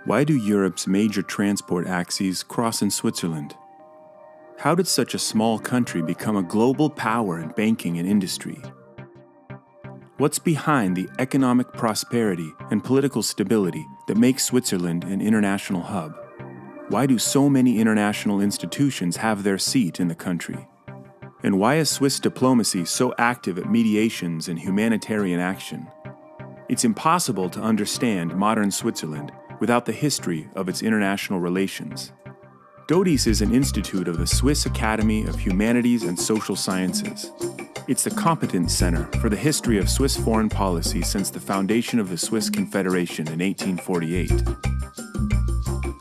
Why do Europe's major transport axes cross in Switzerland? How did such a small country become a global power in banking and industry? What's behind the economic prosperity and political stability that makes Switzerland an international hub? Why do so many international institutions have their seat in the country? And why is Swiss diplomacy so active at mediations and humanitarian action? It's impossible to understand modern Switzerland without the history of its international relations. Dodis is an institute of the Swiss Academy of Humanities and Social Sciences. It's the competence center for the history of Swiss foreign policy since the foundation of the Swiss Confederation in 1848.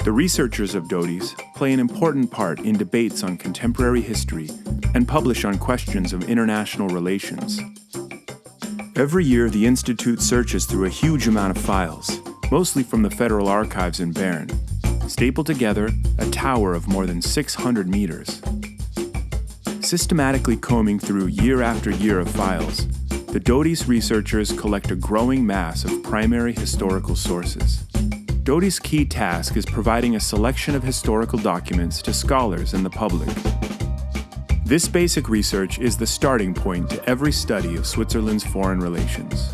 The researchers of Dodis play an important part in debates on contemporary history and publish on questions of international relations. Every year, the Institute searches through a huge amount of files, mostly from the Federal Archives in Bern, stapled together a tower of more than 600 meters. Systematically combing through year after year of files, the Dodis researchers collect a growing mass of primary historical sources. Dodis' key task is providing a selection of historical documents to scholars and the public. This basic research is the starting point to every study of Switzerland's foreign relations.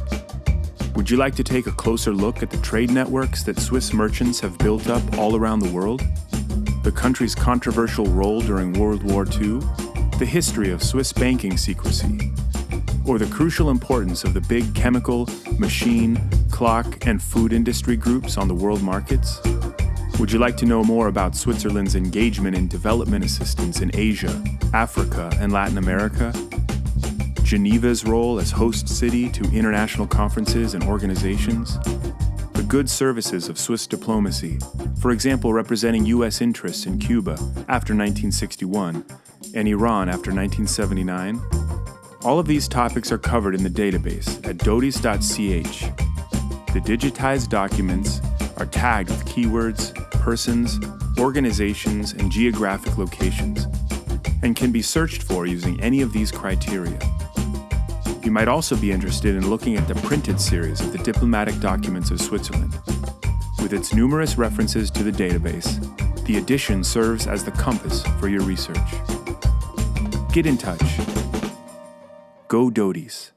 Would you like to take a closer look at the trade networks that Swiss merchants have built up all around the world? The country's controversial role during World War II? The history of Swiss banking secrecy? Or the crucial importance of the big chemical, machine, clock, and food industry groups on the world markets? Would you like to know more about Switzerland's engagement in development assistance in Asia, Africa, and Latin America? Geneva's role as host city to international conferences and organizations? The good services of Swiss diplomacy, for example representing U.S. interests in Cuba after 1961 and Iran after 1979? All of these topics are covered in the database at dodis.ch. The digitized documents are tagged with keywords, persons, organizations, and geographic locations, and can be searched for using any of these criteria. You might also be interested in looking at the printed series of the diplomatic documents of Switzerland. With its numerous references to the database, the edition serves as the compass for your research. Get in touch. Go Dodis.